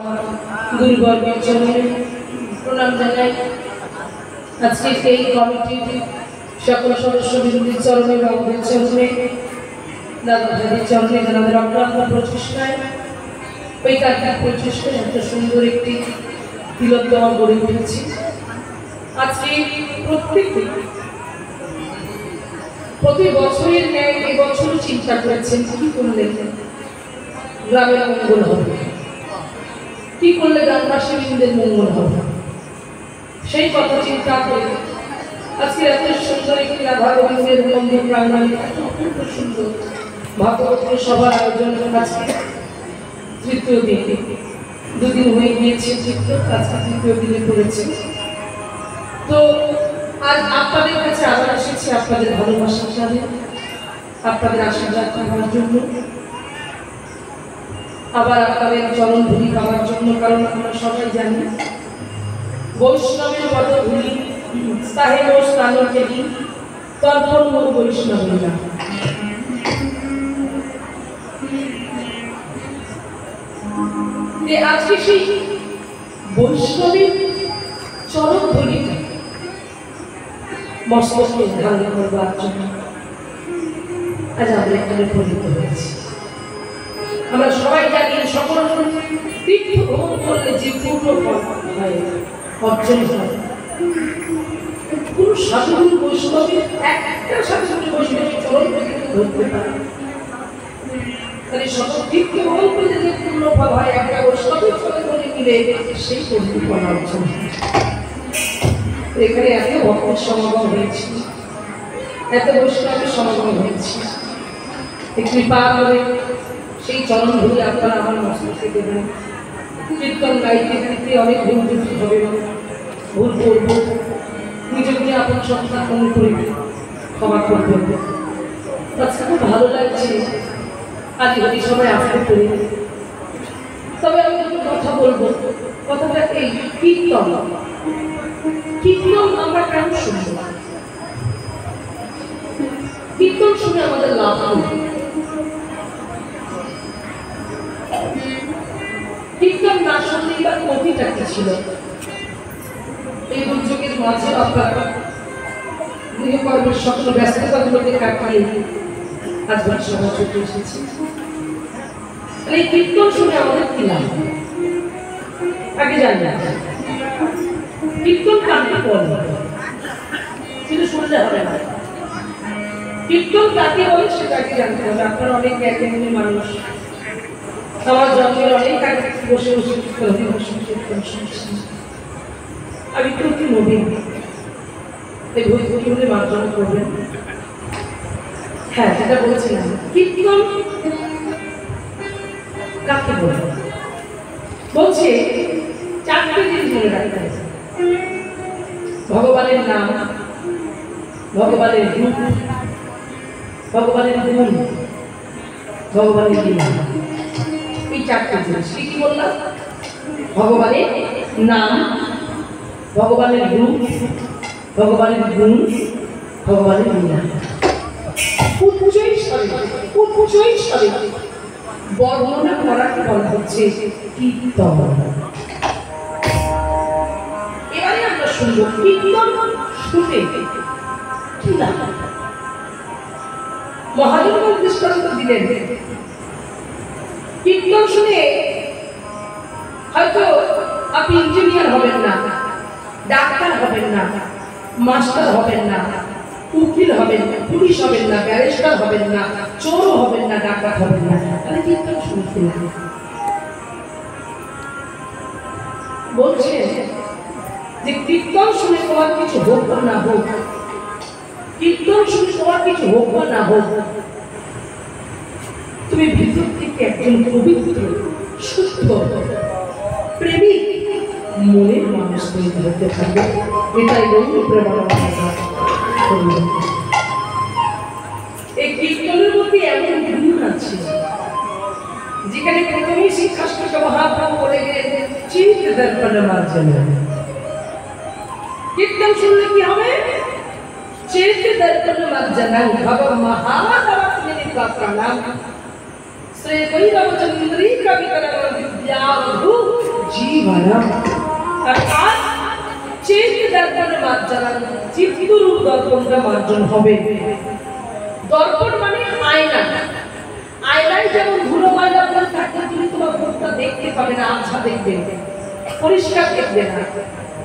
দুর্বর্গের চরণে প্রণাম জানাই। আজকে এই কমিটির সকল সদস্যবৃন্দের চরণে বাবুদের চরণে দাদাদের চরণে আমাদের অক্লান্ত প্রচেষ্টায় ঐকান্তিক প্রচেষ্টায় এত সুন্দর একটি তিলোত্তমা গড়ে উঠেছে। আজকে প্রতি বছরের ন্যায় এবছরও চিন্তা করেছেন কি করলে গ্রামের মঙ্গল হবে, কি করলে গ্রামবাসীদের মঙ্গল হবে। সেই কথা চিন্তা করে আজকে এত সুন্দর একটি রাধা গোবিন্দের মন্দির প্রাঙ্গণে অত্যন্ত সুন্দর ভাগবতের সভার আয়োজন আজকে তৃতীয় দিন, দুদিন হয়ে গিয়েছে, আজকে তৃতীয় দিনে পড়েছে। তো আজ আপনাদের কাছে আবার এসেছি আপনাদের ভালোবাসার সাথে, আপনাদের আশীর্বাদ পাওয়ার জন্য, আবার আপনাদের চরণ ধুলি পাওয়ার জন্য। কারণ আমরা সবাই জানি বৈষ্ণবের পদধূলি স্থাহে স্থান থেকে তর্পণ মোর বৈষ্ণবেরা। আজকে সেই বৈষ্ণবের চরণ ধুলিটা মস্তকে ধারণ করবার জন্য আজ আমরা এখানে পরিণত হয়েছি। আমরা সবাই জানি সকল তীর্থ ভ্রমণ করলে যে পূর্ণ ফল হয় অর্জন হয়, কোন সাধুগুরু বৈষ্ণবের একটা সাধুগুরু বৈষ্ণবের চরণ ধরতে পারে। তাহলে সকল তীর্থ ভ্রমণ করলে যে পূর্ণ ফল হয় একটা বৈষ্ণবের চরণ ধরে মিলে সেই পূর্ণ ফল অর্জন হয়। এখানে এত ভক্তের সমাগম হয়েছে, এত বৈষ্ণবের সমাগম হয়েছে, কৃপা করে সেই চরণ ধরে আপনারা আমার মস্তকে দেবেন। কীর্তন গাইতে গাইতে অনেক ভুল ত্রুটি হবে, ভুল করব, নিজেকে আপনার সন্তান মনে করে ক্ষমা করবেন। আজকে খুব ভালো লাগছে, আজ হরি সবাই আসতে করি। তবে আমি একটু কথা বলবো, কথাটা এই কীর্তন। কীর্তন আমরা কেন শুনব? কীর্তন শুনে আমাদের লাভ হবে। কীর্তন না শুনলে বা কবিতা কি ছিল? এই দুর্যোগের মাঝে আপনারা গৃহকর্মের সকল ব্যস্ততাগুলোকে কাটিয়ে আজ সভা চলে এসেছি। এই কীর্তন শুনে আমাদের কি লাভ? আগে জানি না কীর্তন কাকে বলে, শুধু শুনলে হবে না। কীর্তন কাকে বলে সেটাকে জানতে হবে। আপনারা অনেক জ্ঞানী মানুষ, আমার জন্মের অনেক আগে বসে বসে কীর্তন শুনছি। আমি একটু নবীন, এই বই বলে মার্জন করবেন। হ্যাঁ, যেটা বলছিলাম, কীর্তন কাকে বলে বলছে চারটে জিনিস মনে রাখতে হবে। ভগবানের নাম, ভগবানের রূপ, ভগবানের গুণ, ভগবানের লীলা। এই চারটে জিনিস কি বললাম? ভগবানের নাম, ভগবানের রূপ, ভগবানের গুণ, ভগবানের লীলা। উচ্চৈ স্বরে বর্ণনা করাকে বলা হচ্ছে কীর্তন। এবারে আমরা শুনব কীর্তন শুনে কি লাভ। মহাদেব দৃষ্টান্ত দিলেন, কীর্তন শুনে হয়তো আপনি ইঞ্জিনিয়ার হবেন না, ডাক্তার হবেন না, মাস্টার হবেন না, উকিল হবেন না, পুলিশ হবেন না, ব্যারিস্টার হবেন না, চোর হবেন না, ডাকাত হবেন না। তাহলে কীর্তন শুনতে লাগে। বলছে যে কীর্তন শুনে তোমার কিছু হোক বা না হোক, কীর্তন শুনে তোমার কিছু হোক বা না হোক, তুমি ভিতর থেকে একজন পবিত্র, শুদ্ধ, প্রেমিক মনের মানুষ তৈরি হতে পারবে। এটাই রইল প্রেমানন্দ। এই কীর্তনের মধ্যে এমন গুণ আছে যেখানে প্রথমেই শিক্ষাষ্টকে মহাপ্রভু বলে গেলেন চিত্ত দর্পণ মার্জন। কীর্তন শুনলে কি হবে? চিত্ত দর্পণ মার্জন ভব মহাপ্রণাম শ্রী কৈরব চন্দ্রী কবিতরণ বিদ্যাবধূ মানা আর চেত দর্পণে মার্জনা চিত্তরূপ দর্পণটা মার্জন হবে। দর্পণ মানে আয়না। আয়নায় যেমন ধুলো ময়লা পড়ে থাকলে তুমি তোমার মুখটা দেখতে পাবে না, আচ্ছা দেখবে, পরিষ্কার দেখবে না।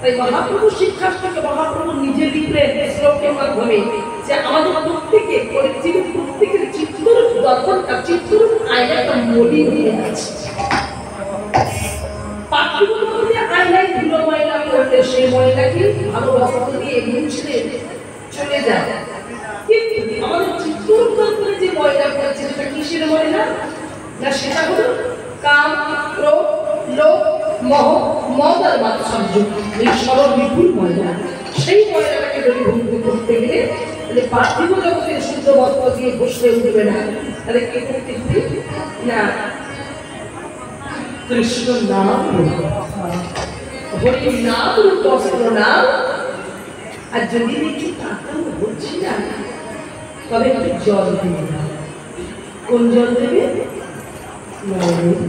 তাই মহাপ্রভু শিক্ষার্থীকে মহাপ্রভু নিজে লিখলেন শ্লোকের মাধ্যমে যে আমাদের প্রত্যেকের পরিচিত প্রত্যেকের চিত্তরূপ দর্পণটা চিত্তরূপ আয়নাটা মলিন হয়ে আছে। পার্থিব মধ্যে আয়নায় ধুলো ময়লা পড়লে সেই ময়লাকে ভালো বস্ত্র দিয়ে মুছলে চলে যায়, কিন্তু আমাদের চিত্তরূপ দর্পণে যে ময়লা পড়েছে সেটা কিসের ময়লা? না সেটা হলো কাম, ক্রোধ, লোভ, মোহ, মদ আর মাৎসর্য, এই সর্ববিপুল ময়লা। সেই ময়লাটাকে দূরীভূত করতে গেলে তাহলে পার্থিব জগতের শুদ্ধ বস্ত্র দিয়ে বসলে উঠবে না, তাহলে কে করতে হবে? না কৃষ্ণ নাম, হরি নাম রূপ বস্ত্র নাম। আর যদি একটু টাকাও বলছি না, তবে একটু জল দেবে। কোন জল দেবে?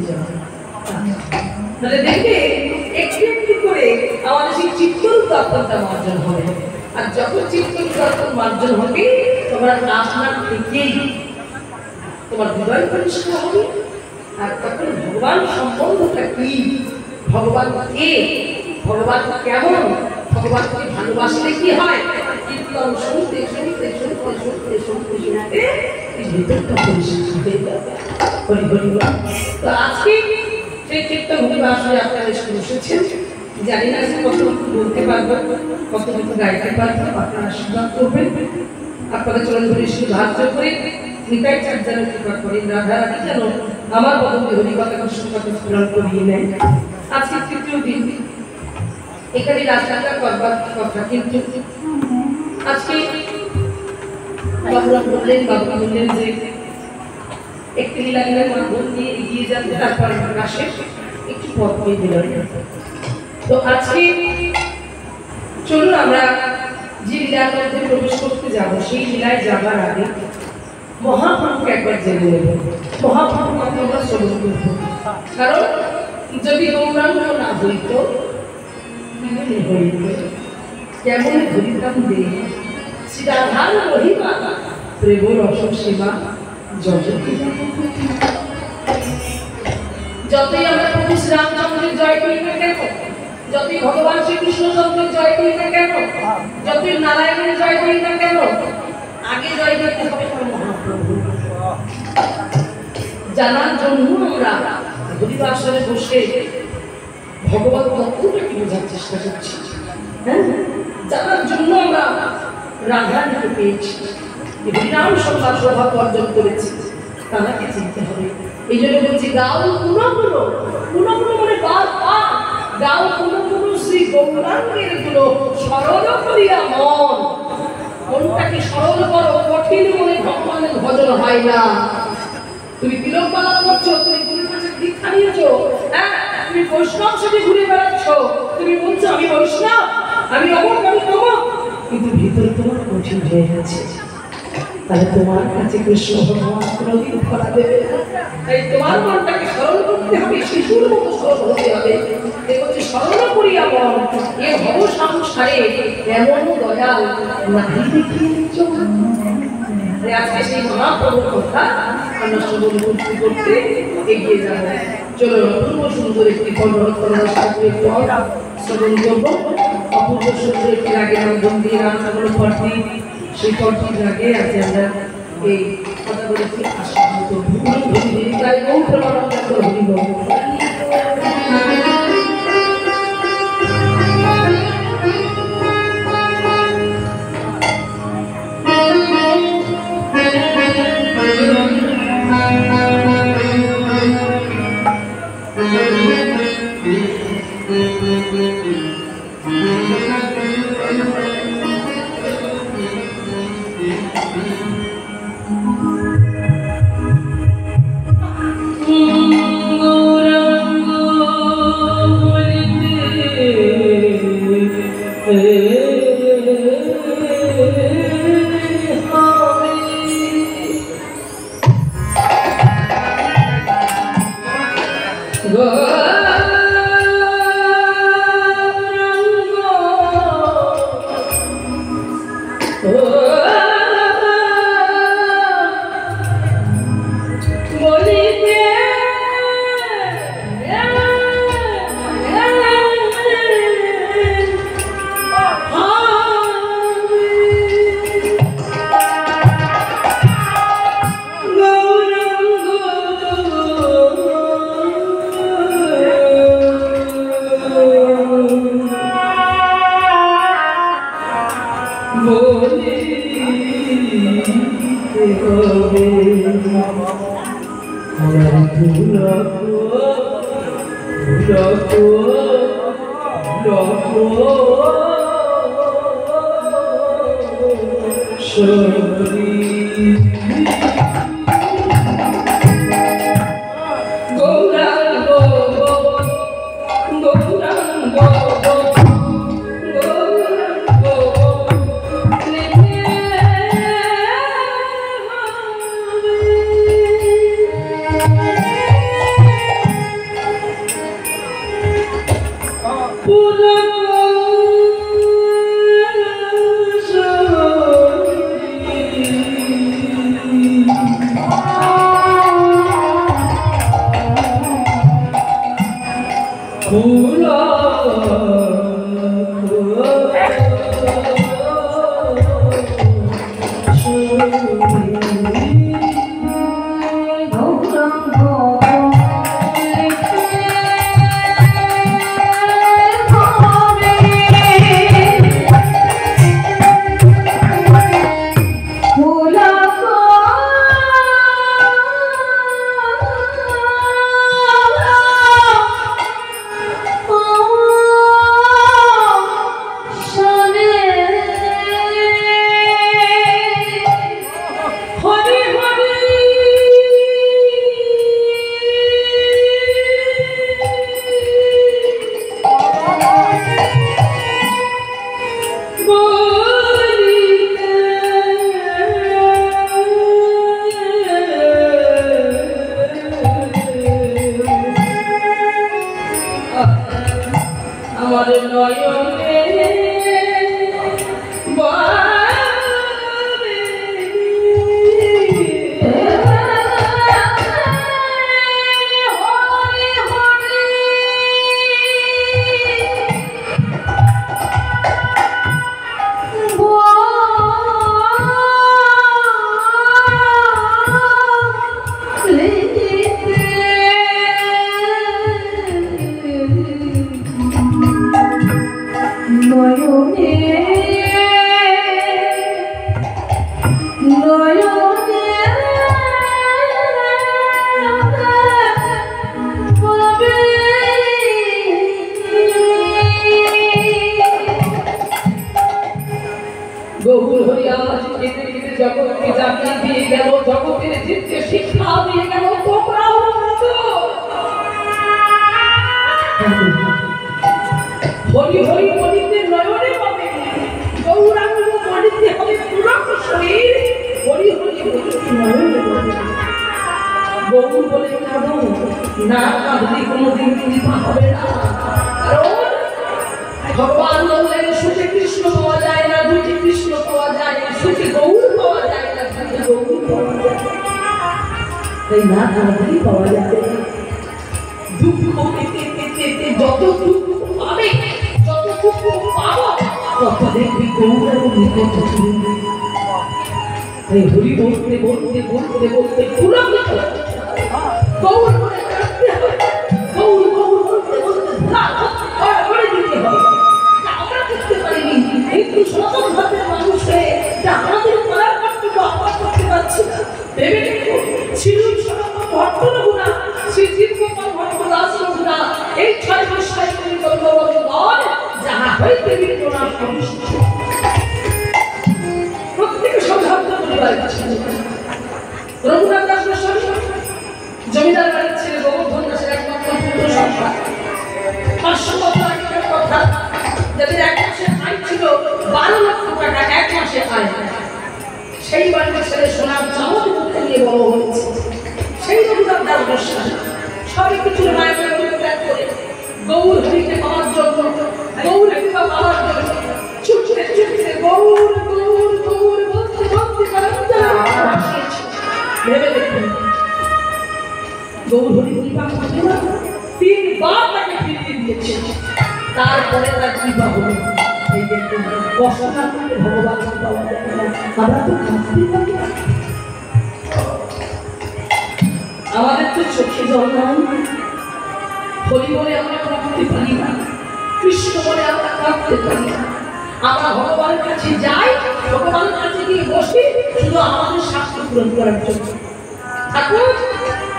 জল। তাহলে দেখবে একটু একটু করে আমাদের সেই চিত্তরূপ দর্পণটা মার্জন হবে। আর যখন চিত্তরূপ দর্পণ মার্জন হবে তোমার আপনার থেকেই তোমার হৃদয় পরিষ্কার হবে। আর তখন ভগবান সম্বন্ধটা কি, ভগবান কে, ভগবান কেমন, ভগবানকে ভালোবাসলে কি হয়, কীর্তন শুনতে শুনতে শুনতে শুনতে শুনতে শুনতে ভিতরটা পরিষ্কার হয়ে যাবে। হরি হরি বল। তো আজকে সেই কীর্তন হরিবাস আসলে আপনারা শুনে এসেছেন, জানি না যে কত বলতে পারবো, কত গাইতে পারবো, আপনারা আশীর্বাদ করবেন। আপনাদের চরণ ধরে শুধু ধার্য করে নিতাই চাঁদ যেন কৃপা করেন, রাধারানী যেন আমার বদলে হরিকথা কৃষ্ণ কথা স্মরণ করিয়ে নেন। আজকে তৃতীয় দিন, এখানে রাস্তাটা করবার কথা, কিন্তু আজকে বাবুরা বললেন, বাবু বললেন যে একটি লীলাগের মাধ্যম দিয়ে এগিয়ে যাবে, তারপরে আসে একটু পথ পেয়ে দিল। তো আজকে চলুন আমরা যে লীলার মধ্যে প্রবেশ করতে যাব, সেই লীলায় যাবার আগে মহাপ্রভুকে একবার জেনে নেব। মহাপ্রভু কথা আমরা শ্রবণ করব, কারণ যদি গৌরাঙ্গ না হইত কেমন ধরিতাম দে শ্রীরাধার মহিমা প্রেম রস সেবা জগতে। যতই আমরা প্রভু শ্রীরামচন্দ্রের জয় করি না কেন, যতই ভগবান শ্রীকৃষ্ণচন্দ্রের জয় করি না কেন, যতই নারায়ণের জয় করি না কেন, আগে জয় করতে হবে মহাপ্রভু। জানার জন্য আমরা হরিবাসরে বসে ভগবত তত্ত্বটাকে বোঝার চেষ্টা করছি, হ্যাঁ, জানার জন্য আমরা রাধাকে পেয়েছি, হরিনাম সন্ধ্যা সৌভাগ্য অর্জন করেছি, তাকে চিনতে হবে। এই জন্য বলছি গাও পুনঃ পুনঃ মানে বারবার গাও পুনঃ শ্রী গৌরাঙ্গের গুলো স্মরণ করিয়া মন। মনটাকে স্মরণ করো, কঠিন মনে ভগবানের ভজন হয় না। তুমি তিলক মালা করছো, তুমি গুরুর কাছে দীক্ষা নিয়েছো, হ্যাঁ, তুমি বৈষ্ণব সাথে ঘুরে বেড়াচ্ছ, তুমি বলছো আমি বৈষ্ণব, আমি অমুক, আমি তমুক, কিন্তু ভিতরে তোমার কঠিন হয়ে গেছে। তাহলে তোমার কাছে কৃষ্ণ ভগবান কোনোদিন ধরা দেবে না। তাই তোমার মনটাকে স্মরণ করতে হবে, শিশুর মতো স্মরণ হতে হবে। বলছে স্মরণ করিয়া মন এ ভব সংসারে এমন দয়াল নাহি দেখিয়েছ। আজকে সেই মহাপ্রভুর কথা আমরা শ্রবণ করতে করতে এগিয়ে যাব। চলো অপূর্ব সুন্দর একটি শ্রবণ করবো। অপূর্ব সুন্দর একটি রাগে রঞ্জন দিয়ে রান্না হলো পরটি, সেই পরটির আগে আজকে আমরা এই কথা বলেছি আশীর্বাদ হরিব।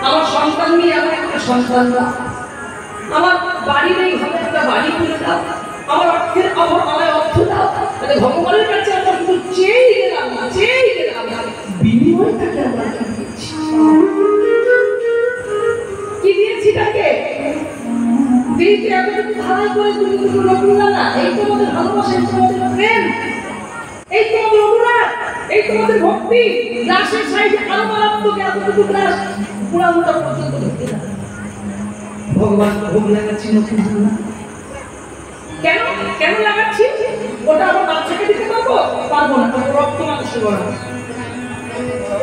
আমার সন্তান নিয়ে আমার একটা সন্তান দাও, আমার বাড়ি নেই ঘরে একটা বাড়ি করে দাও, আমার অর্থের অভাব আমায় অর্থ দাও। মানে ভগবানের কাছে আমরা শুধু চেয়েই গেলাম, বিনিময় তাকে আমরা কি দিয়েছি তাকে? দিতে আমাদের ধারাই করে তুমি দুটো রকুলা না, এই তোমাদের ভালোবাসা, এই তোমাদের প্রেম, এই তোমাদের অনুরাগ, এই তোমাদের ভক্তি। লাশের সাইডে আলমারাত্মকে এতটুকু লাশ পুরানোটা পর্যন্ত ঢুকে না। ভগবান ভোগ লাগাচ্ছি নতুন না, কেন কেন লাগাচ্ছি? ওটা আমার বাচ্চাকে দিতে পারবো? পারবো না, রক্ত মাংস করা।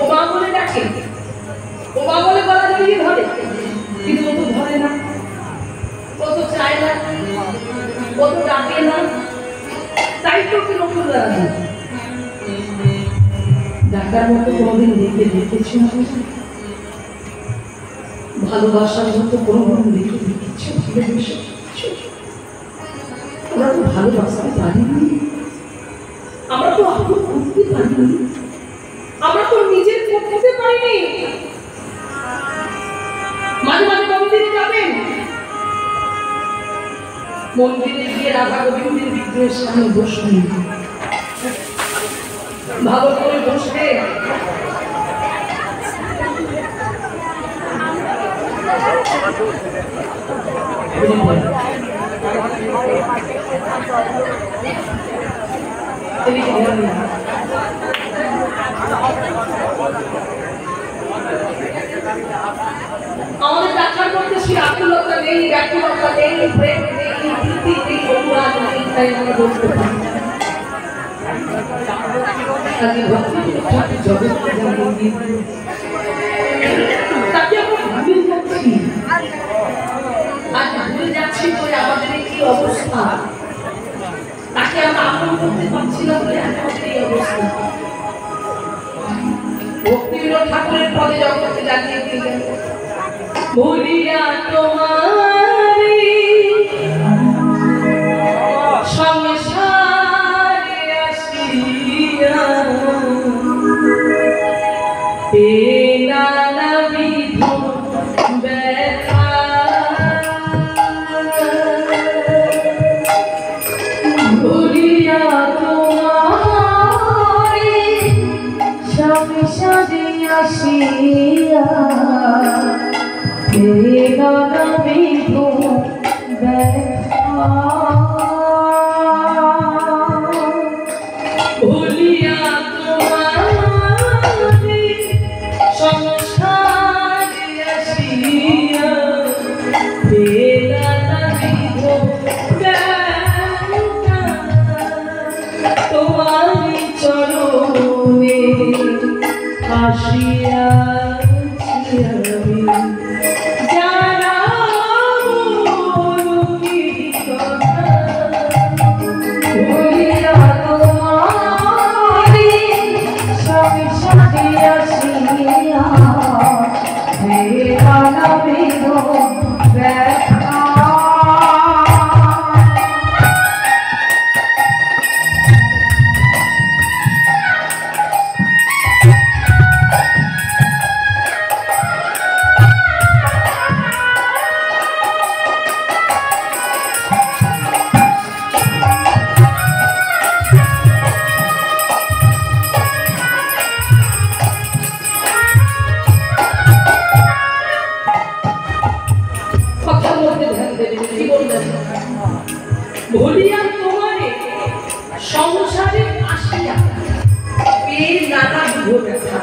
ও মা বলে ডাকে, ও মা বলে গলা জড়িয়ে ধরে, কিন্তু ও তো ধরে না, ও তো চায় না, ও তো ডাকে না। তাই তো কি নতুন লাগে ডাকার মতো কোনোদিন দেখেছি না? ভালোবাসার মতো কোনোদিন দেখেছি? আমরা তো ভালোবাসতে পারিনি, আমরা তো আপন করতে পারিনি, আমরা তো নিজের করতে পারিনি। মাঝে মাঝে মন্দিরে যাবেন, মন্দিরে গিয়ে রাধা গোবিন্দের বিগ্রহের সামনে বসবেন, ভালো করে বসবে, আমাদের ডাক্তার করতে সেই আকুলতা নেই, ব্যাকুলতা নেই, প্রেম নেই, প্রীতি নেই, অনুরাগ নেই, তাই আমরা বলতে পারি তাকে আমরা ভুলে যাচ্ছি। আজ ভুলে যাচ্ছি বলে আমাদের কি অবস্থা, তাকে আমরা আপন করতে পারছি না বলে আমাদের এই অবস্থা। ভক্তিবিনোদ ঠাকুরের পদে জগৎকে জানিয়ে দিলেন, ভুলিয়া তোমারে সংসারে আসিয়া নানাবিধ ব্যথা, ভুলিয়া তোমারে সংসারে আসিয়া নানাবিধ ব্যথা, ভুলিয়া তোমারে সংসারে আসিয়া নানাবিধ ব্যথা, তোমারি চরণে আসিয়াছি আমি, যারা মনকি কথা, ভুলিয়া তোমারি সংসারে আসিয়া নানাবিধ ব্যথা। ভুলিয়া তোমারে সংসারে আসিয়া পেয়ে নানাবিধ ব্যথা,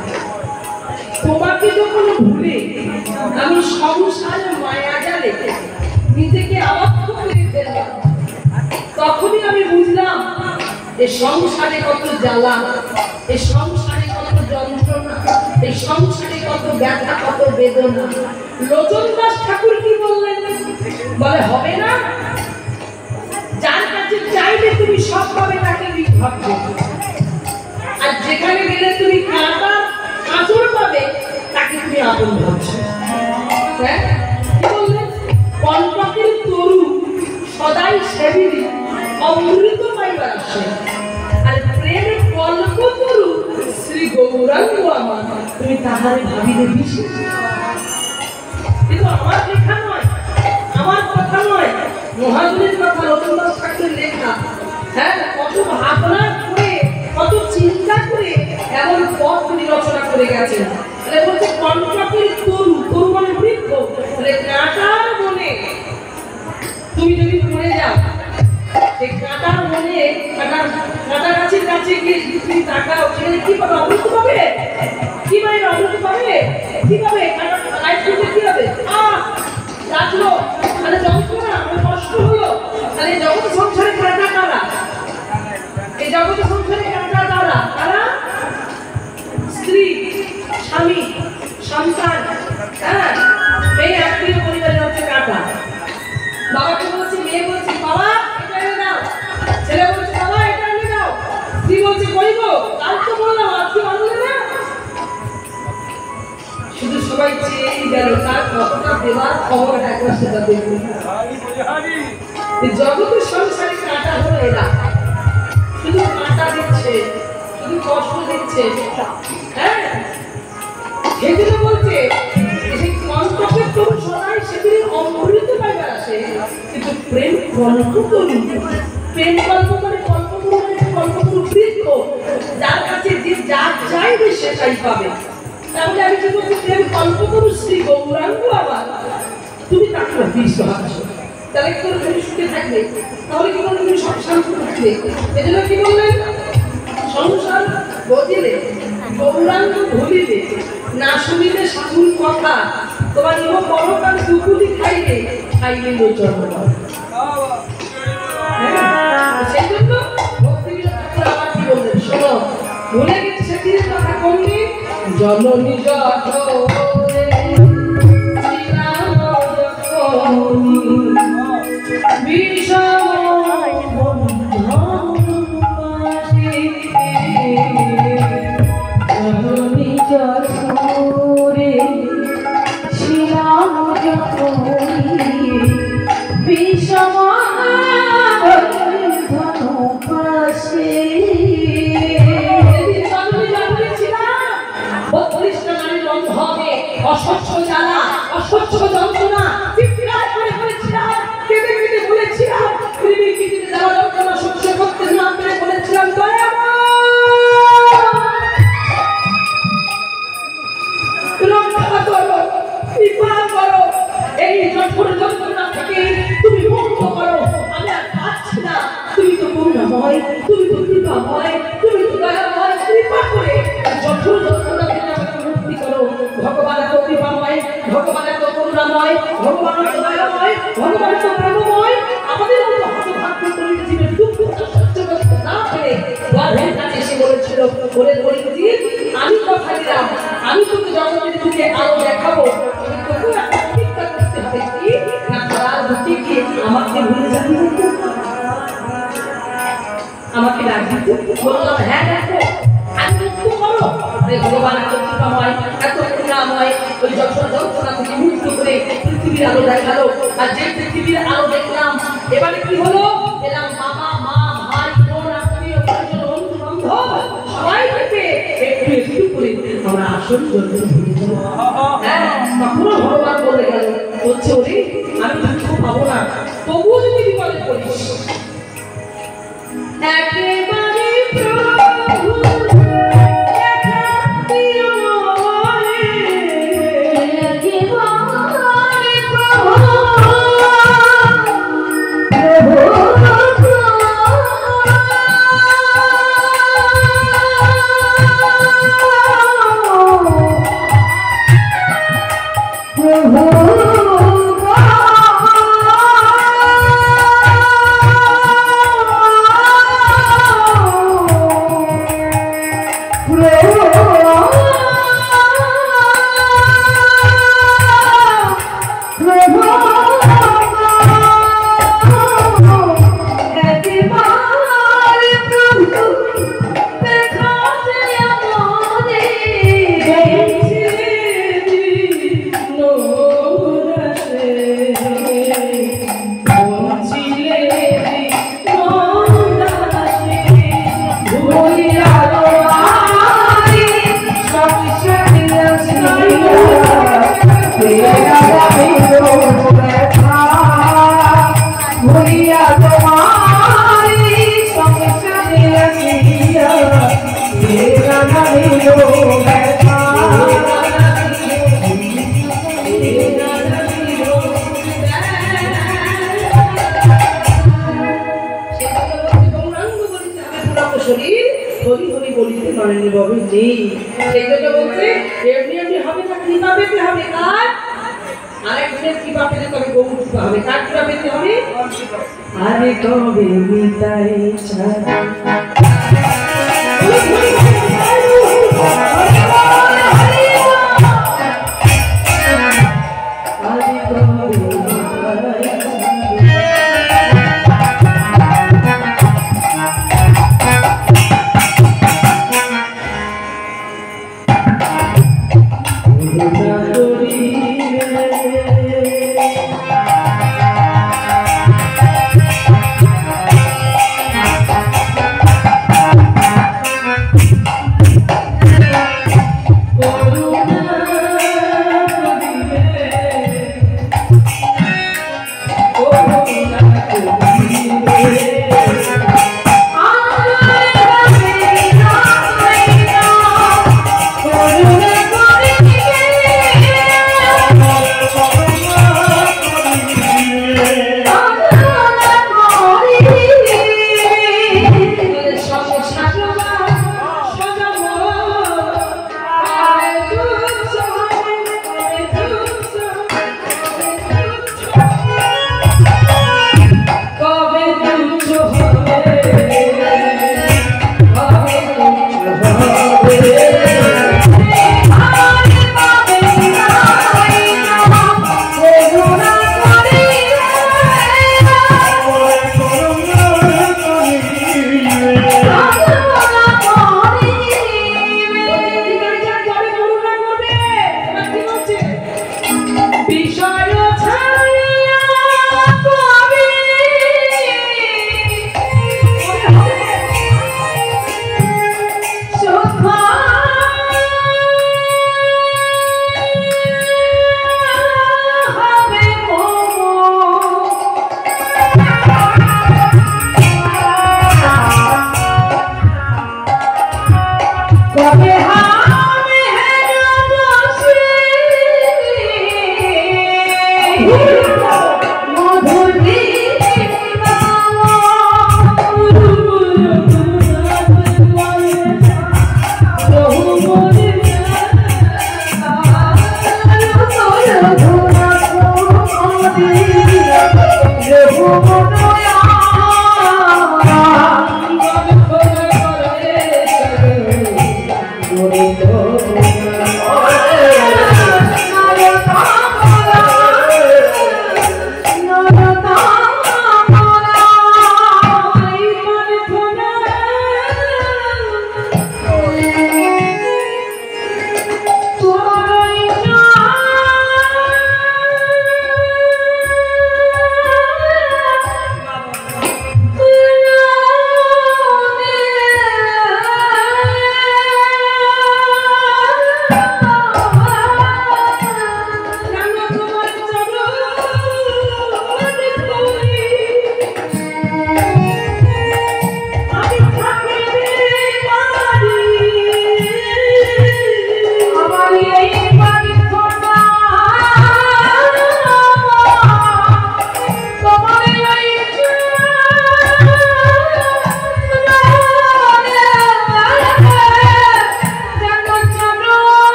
তোমাকে যখন ভুলে আমি সংসারের মায়া জালে নিজেকে আবদ্ধ করে ফেললাম, তখনই আমি বুঝলাম এ সংসারে কত জ্বালা, এ সংসারে কত যন্ত্রণা, এই সংসারে কত ব্যথা, কত বেদনা। লোচন দাস ঠাকুর কি বললেন? বলে হবে না, যার কাছে চাইলে তুমি সব পাবে তাকে ভাববে, আর যেখানে গেলে তুমি কাঁটা আঁচড় পাবে তাকে তুমি আপন ভাবছো। হ্যাঁ কি বললেন? কণ্টকের তরু সদাই সেবিরি অমৃত পাইবার আসে, আর প্রেমের কল্প তরু শ্রী গৌরাঙ্গ আমার, তুমি তাহারে ভাবিলে বিশেষ। আমার লেখা নয়, আমার কথা নয়, মহাজনের কথা, রবীন্দ্রনাথ ঠাকুরের লেখা। হ্যাঁ, কত ভাবনা করে, কত চিন্তা করে এমন পথ তিনি রচনা করে গেছেন। তাহলে বলছে কণ্টকের তরু, তরু মানে বৃক্ষ, তাহলে কাঁটার বনে তুমি যদি পড়ে যাও, সেই কাঁটার বনে, কাঁটা গাছের কাছে গিয়ে তুমি তাকাও, সেখানে কি পাবে? অমৃত পাবে? কি মানে অমৃত পাবে? কি পাবে? কাঁটা লাইট ফুটে কি হবে? লাগলো, মানে যন্ত্রণা, কষ্ট হলো। তাহলে জগৎ সংসারে কাঁটা কারা? এই জগৎ সংসারে কাঁটা কারা? কারা? স্ত্রী, স্বামী, সন্তান, হ্যাঁ, এই আত্মীয় পরিবারের হচ্ছে কাঁটা। বাবাকে বলছে, মেয়ে বলছে বাবা এটা এনে দাও, ছেলে বলছে বাবা এটা এনে দাও, স্ত্রী বলছে কইব, কাল তো বললাম আজকে আনলে না। শুধু সবাই চেয়েই গেল তার কতটা দেওয়ার খবর একবার সেটা দেখবে। জগতের সংসারে কাঁটা হলো এরা, শুধু কাঁটা দিচ্ছে, শুধু কষ্ট দিচ্ছে। হ্যাঁ, সেগুলো বলছে কণ্ঠকের তরু সদাই সেগুলি অমৃত পাইবার আসে, কিন্তু প্রেম কল্পতরু, প্রেম কল্প মানে কল্পতরু মানে কল্পতরু বৃক্ষ, যার কাছে যে যা চাইবে সেটাই পাবে। তাহলে আমি কি বলছি, প্রেম কল্পতরু শ্রী গৌরাঙ্গ আবার তুমি তাকে বিষ ভাবছো, তাহলে কি করে তুমি সুখে থাকবে? তাহলে কি করে তুমি সব শান্ত থাকবে? এজন্য কি বললেন, সংসার বদিলে গৌরাঙ্গ ভুলিলে, না শুনিলে সাধুর কথা, তোমার ইহ পরকাল দুপুরি খাইলে, খাইলে লোচন। সেই জন্য ভক্তিবিনোদ ঠাকুর আবার কি বললেন, শোনো, ভুলে গেছে সেদিনের কথা কোনটি? জননী যথোরে শ্রীরাম যথোনি বিষম জননী যথোরে শ্রীরাম যথোনি বিষম বন্ধন পাশে। অস্বচ্ছ জ্বালা, অস্বচ্ছ যন্ত্রণা, চিৎকার করে বলেছিলাম, কেঁদে কেঁদে বলেছিলাম, পৃথিবীর পৃথিবীতে যাওয়া যন্ত্রণা সহ্য করতে না পেরে বলেছিলাম, রক্ষা করো, কৃপা করো, এই জঠর যন্ত্রণা থেকে তুমি মুক্ত করো, আমি আর পাচ্ছি না। তুমি তো করুণাময়, তুমি তো কৃপাময়, তুমি তো দয়াময়, কৃপা করে জঠর যন্ত্রণা থেকে আমাকে মুক্তি করো। ভগবান এত কৃপাময়, ভগবান এত করুণাময়, ভগবান এত দয়াময়, ভগবান এত প্রেমময়, আমাদের মতো হতভাগ্য করে জীবের দুঃখ সহ্য করতে না পেরে গর্ভের কাছে এসে বলেছিল, বলে বলেছি আমি কথা দিলাম, আমি তোকে জগতের দিকে আরো দেখাবো, তোকে প্রতিজ্ঞা করতে হবে কি না, তার বুকে গিয়ে আমাকে ভুলে যাবি, আমাকে ডাকবি। বললাম হ্যাঁ দেখো, আমি মুক্ত করো। ভগবান এত কৃপাময়, এত করুণাময়, ওই যন্ত্রণা যন্ত্রণা থেকে মুক্ত করে পৃথিবীর আলো দেখালো। আর যে পৃথিবীর আলো দেখলাম, এবারে কি হলো, এলাম বাবা মা ভাই বোন আত্মীয় পরিজন বন্ধু বান্ধব সবাই থেকে একটু একটু করে আমরা আসল যন্ত্রণা ভুলে যাবো। হ্যাঁ, তখনও ভগবান বলে গেল, বলছে ওরে আমি দুঃখ পাবো না, তবুও যদি বিপদে পড়িস একেবারে প্রভু Yeah. দিয়া তোমারি সংসারে আসিয়া এ রাধা দিল ব্যথা শরীর হরি হরি বলিতে মানেনি বাবু নেই সেই জন্য বলছে এমনি এমনি হবে না কৃপা পেতে হবে কার আরেকজনের কৃপা পেতে তবে গৌর কৃপা হবে কার কৃপা পেতে হবে আরে কবে মিটাই ছাড়া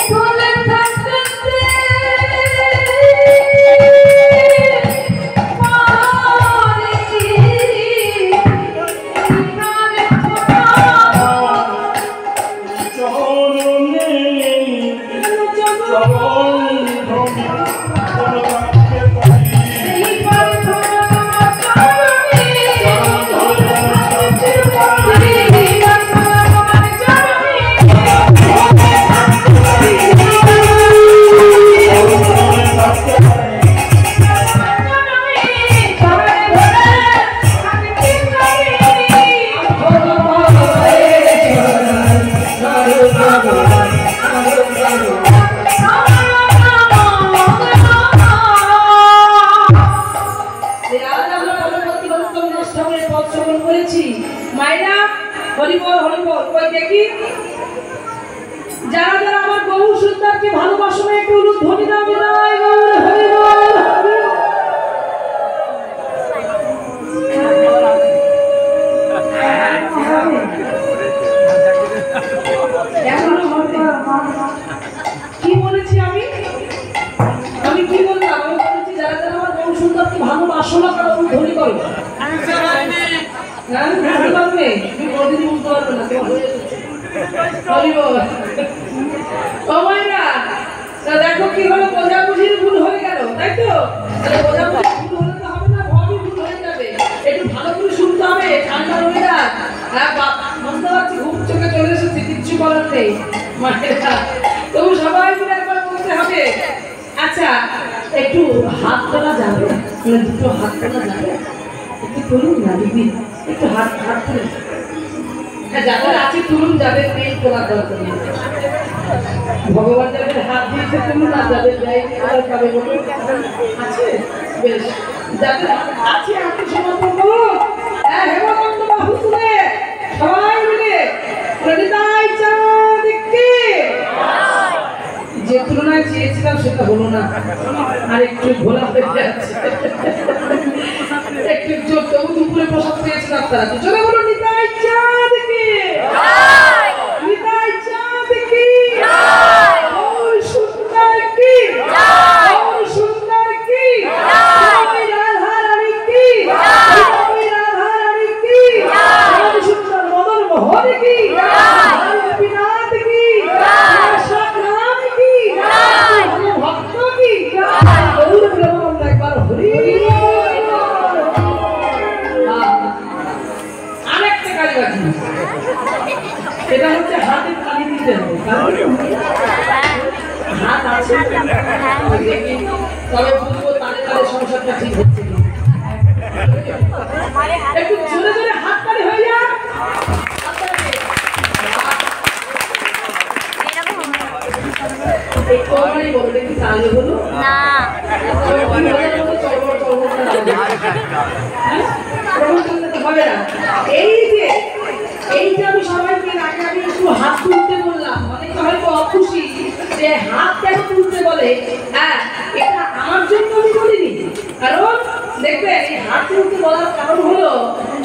Hola. যারা যারা আমার গৌর সুন্দরকে ভালোবাসো না একটু ধ্বনি দাও বিদায় গৌর হরি বল কি বলেছি আমি আমি কি বললাম আমি বলেছি যারা যারা আমার গৌর সুন্দরকে ভালোবাসো না তারা ধ্বনি করো না বুঝতে পারবে তুমি কোনদিনই বুঝতে পারবে না দেখো কি হলো বোঝাবুঝির ভুল হয়ে গেল তাই তো বোঝাবুঝির ভুল হলে তো হবে না ভাবি ভুল হয়ে যাবে একটু ভালো করে শুনতে হবে ঠান্ডা রয়ে যাক হ্যাঁ বুঝতে পারছি ঘুম চোখে চলে এসেছে কিচ্ছু করার নেই মায়েরা তবু সবাই মিলে একবার বলতে হবে আচ্ছা একটু হাত তোলা যাবে দুটো হাত তোলা যাবে একটু তুলুন না দিদি একটু হাত হাত তুলে যাদের আছে তুলুন যাদের পেট তোলার দরকার নেই ভগবান যাদের হাত দিয়েছে তুলুন আর যাদের দেয়নি তারা পাবে আছে বেশ যাদের আছে আত্মসমর্পণ করুন হেমন্ত বাবু তুলে সবাই মিলে প্রণিতাই চাঁদকে যে তুলনায় চেয়েছিলাম সেটা হলো না আর একটু ভোলা হয়ে যাচ্ছে একটু জোর তবু দুপুরে প্রসাদ পেয়েছিলাম তারা জোরে বলুন নিতাই চাঁদকে নিতাই চাঁদকে গৌর সুন্দর কি গৌর সুন্দর কি রাধা রানী কি রাধা রানী কি গৌর সুন্দর মদন মোহন কি গোপীনাথ কি শাকরাম কি ভক্ত কি গৌর ব্রহ্ম একবার হরি এটা হচ্ছে হাতে তালি দিতে হবে হাত আছে তবে বুঝবো তালে তালে সংসারটা ঠিক হচ্ছে একটু জোরে জোরে হাত তালি হয়ে যায় এই কমাই বলতে কি তালে হলো না এই যে আমি সবাইকে আগে আমি একটু হাত তুলতে বললাম অনেকে হয়তো অখুশি যে হাত কেন তুলতে বলে হ্যাঁ এটা আমার জন্য আমি বলিনি কারণ দেখবে এই হাত তুলতে বলার কারণ হলো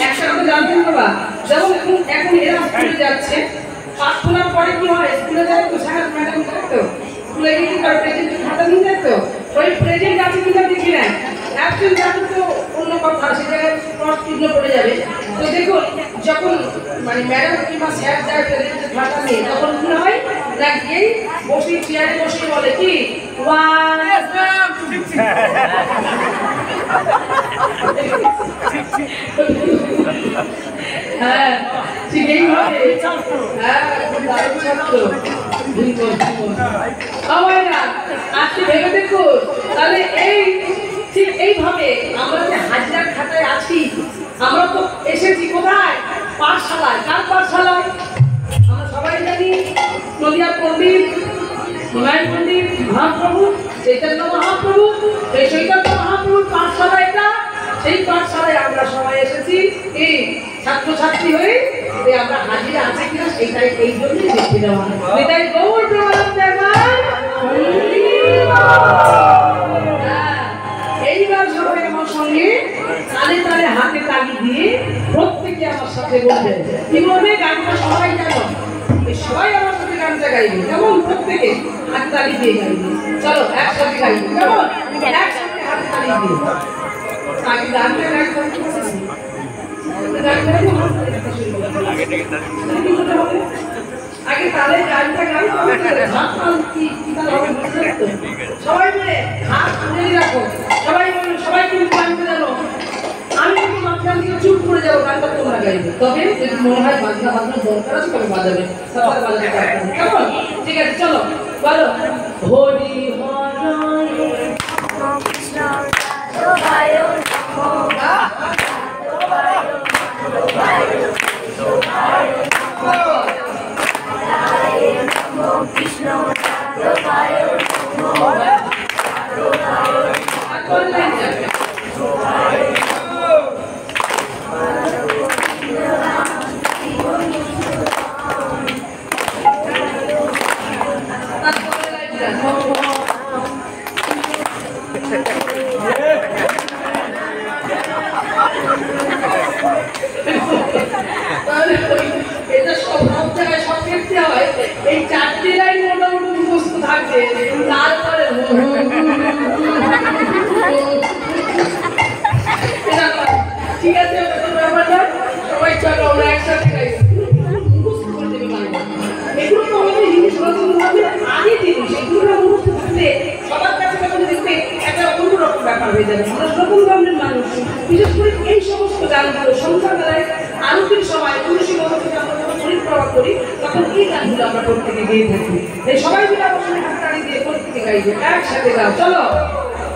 একটা কথা জানতেন বাবা যেমন এখন এরা স্কুলে যাচ্ছে পাস করার পরে কি হয় স্কুলে যায় তো স্যার ম্যাডাম যায় তো স্কুলে গিয়ে তার প্রেজেন্ট খাতা নিয়ে যায় তো ওই প্রেজেন্ট আছে কিনা দেখি না অ্যাবসেন্ট আছে তো অন্য কথা সে জায়গায় ক্রস চিহ্ন পড়ে যাবে তো দেখুন যখন মানে ম্যাডাম কিংবা স্যার যায় প্রেজেন্টের খাতা নিয়ে তখন কি হয় না গিয়েই বসে চেয়ারে বসে বলে কি হ্যাঁ ঠিক এইভাবে হ্যাঁ দারুণ ছাত্র আজকে ভেবে দেখো তাহলে এই ঠিক এইভাবে আমরা যে হাজিরার খাতায় আছি আমরা তো এসেছি কোথায় পাঠশালায় কার পাঠশালায় আমরা সবাই জানি নদিয়ার পণ্ডিত হিমায়ুন পণ্ডিত মহাপ্রভু চৈতন্য মহাপ্রভু সেই চৈতন্য মহাপ্রভুর পাঠশালা এটা সেই পাঠশালায় আমরা সবাই এসেছি এই ছাত্রছাত্রী হয়ে আমরা হাজিরা আছে কিনা সেইটাই এই জন্যই দেখে দেওয়া এটাই গৌর এইবার সবাই আমার সঙ্গে তালে তালে হাতে তালি দিয়ে প্রত্যেকে আমার সাথে বলবে কি বলবে গানটা সবাই জানো সবাই আমার সাথে গানটা গাইবে কেমন প্রত্যেকে হাতে তালি দিয়ে গাইবে চলো একসাথে গাইবে কেমন একসাথে হাতে তালি দিয়ে আগে গানটা গাইতে আগে তালে গানটা গাই কি তাল হবে তো সবাই মিলে হাত তুলে রাখো সবাই মিলে সবাই কিন্তু গানটা জানো আমি কিন্তু মাঝখান থেকে চুপ করে যাবো গানটা তোমরা গাইবে তবে যদি মনে হয় বাজনা বাজনা দরকার আছে তবে বাজাবে সবার বাজাতে পারবেন কেমন ঠিক আছে চলো বলো হরি হরি কৃষ্ণ রাধায় এটা সব জায়গায় সব দেখতে হয় এই চারটি লাইন মোটামুটি মুখস্থ থাকবে তারপরে ঠিক আছে ব্যাপারটা সবাই চলো আমরা একসাথে গাই মুখস্থ করে দেবে এগুলো তো আমাদের হিন্দু সনাতন ধর্মের আগে জিনিস এগুলো মুখস্থ থাকলে সবার কাছে যখন দেখবে একটা অন্যরকম ব্যাপার হয়ে যাবে আমরা সকল ধর্মের মানুষ বিশেষ করে এই সমস্ত গানগুলো সন্ধ্যাবেলায় আরতির সময় তুলসী মন্দিরে আমরা যখন পরিক্রমা করি তখন এই গানগুলো আমরা প্রত্যেকে গেয়ে থাকি এই সবাই মিলে আমার সঙ্গে হাততালি দিয়ে প্রত্যেকে গাইবে একসাথে গাও চলো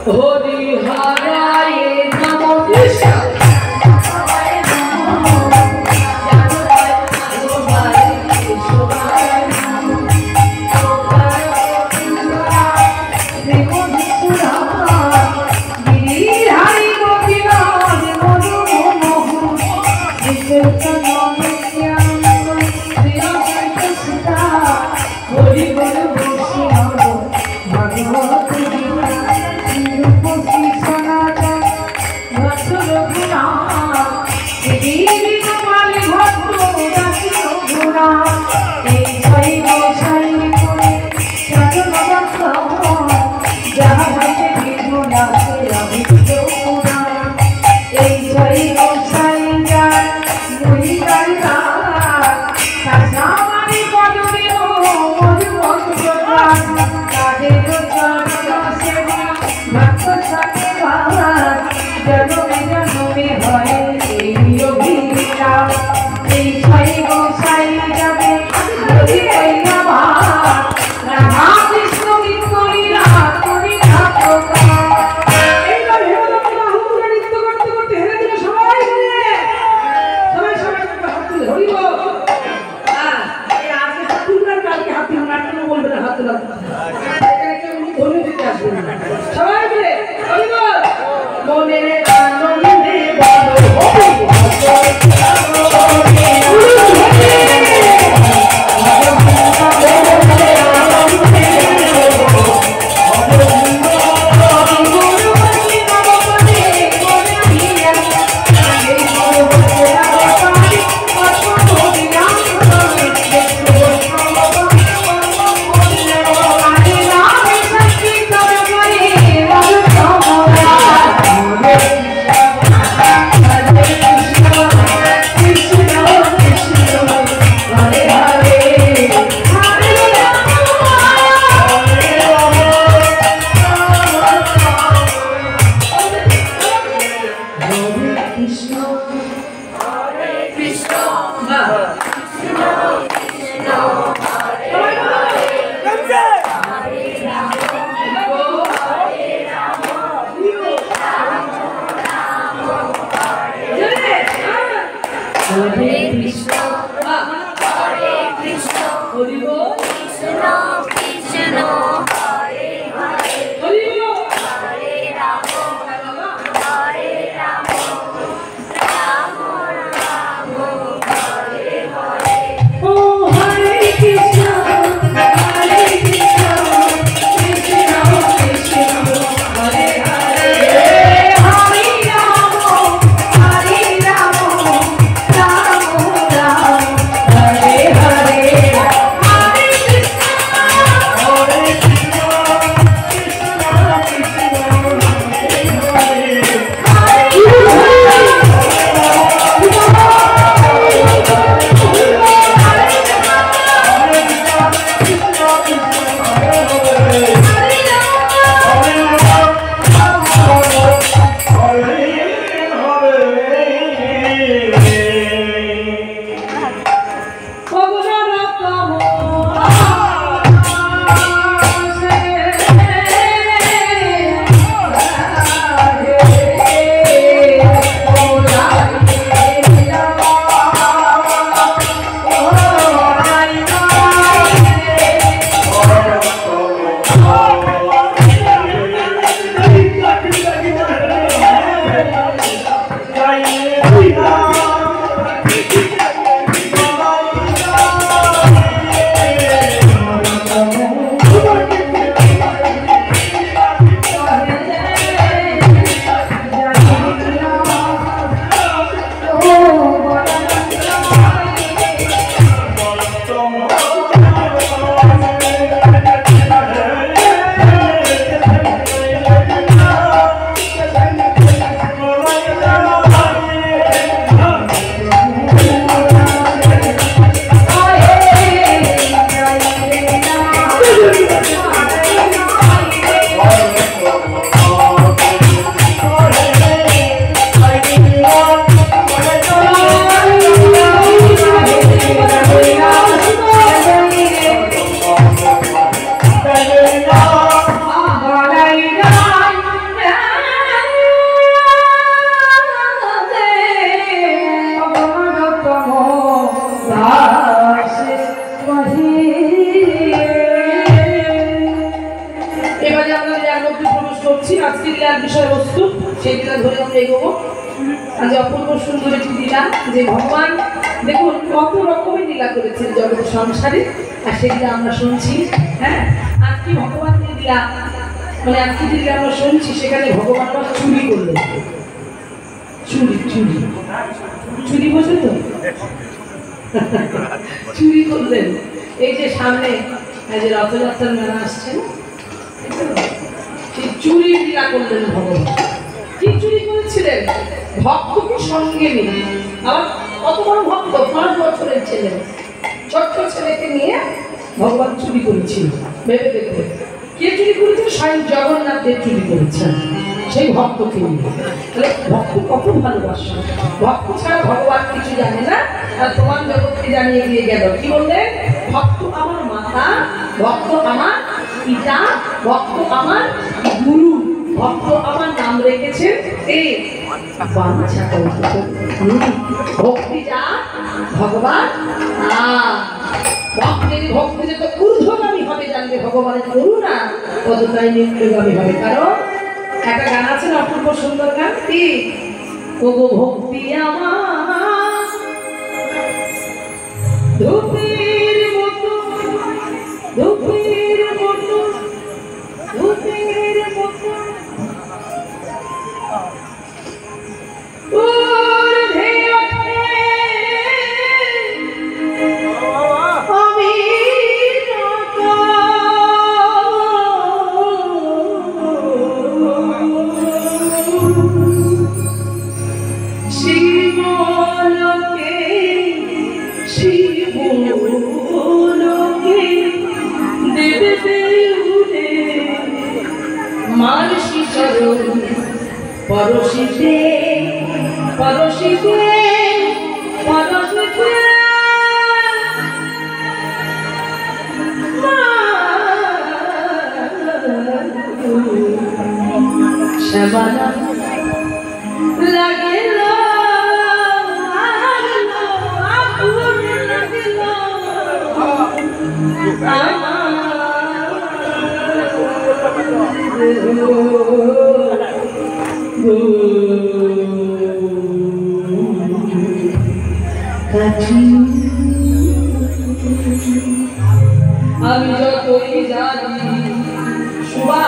হরি হরায় নমো কৃষ্ণ সবাই মিলে মনে এবারে আমরা লীলার মধ্যে প্রবেশ করছি। আজকে লীলার বিষয়বস্তু সেই লীলা ধরে আমরা এগোবো। আজ অপূর্ব সুন্দর একটি লীলা, যে ভগবান দেখুন কত রকমের লীলা করেছেন জগৎ সংসারে, আর সেগুলো আমরা শুনছি। হ্যাঁ, আজকে ভগবানের লীলা, মানে আজকে যে লীলা আমরা শুনছি সেখানে ভগবান আবার চুরি করলেন। চুরি চুরি চুরি বোঝে তো? চুরি করলেন। এই যে সামনে যে রথযাত্রার মেলা আসছে না, সেই চুরি লীলা করলেন ভগবান। কি চুরি করেছিলেন? ভক্তকে সঙ্গে নিয়ে, আবার কত বড় ভক্ত, 5 বছরের ছেলে, ছোট্ট ছেলেকে নিয়ে ভগবান চুরি করেছিল। ভেবে দেখবে কে চুরি করেছে? স্বয়ং জগন্নাথ দেব চুরি করেছেন সেই ভক্তকে নিয়ে। তাহলে ভক্ত কত ভালোবাসে, ভক্ত ছাড়া ভগবান কিছু জানে না। আর প্রমাণ জগৎকে জানিয়ে দিয়ে গেল, কি বললেন? ভক্ত আমার মাতা, ভক্ত আমার পিতা, ভক্ত আমার গুরু, ভক্ত আমার নাম রেখেছে এই বাঞ্ছা কল্পতরু। ভক্তি যা ভগবান ভক্তের ভক্তি যত ঊর্ধ্বগামী হবে জানবে ভগবানের করুণা ততটাই নিত্যগামী হবে। কারণ একটা গান আছে না, অপূর্ব সুন্দর গান, কি ওগো ভক্তি আমার ধূপের মতো, ধূপের মতো, ধূপের মতো ঊর্ধ্বে ওঠে আমি যত, শিবলোকে শিবলোকে দেবে দেউলে মানসী চরণ পরশিতে পরশিতে পরশিতে শ্যামানা লাগিল আগুন লাগিল আমি যতই জানি সুবা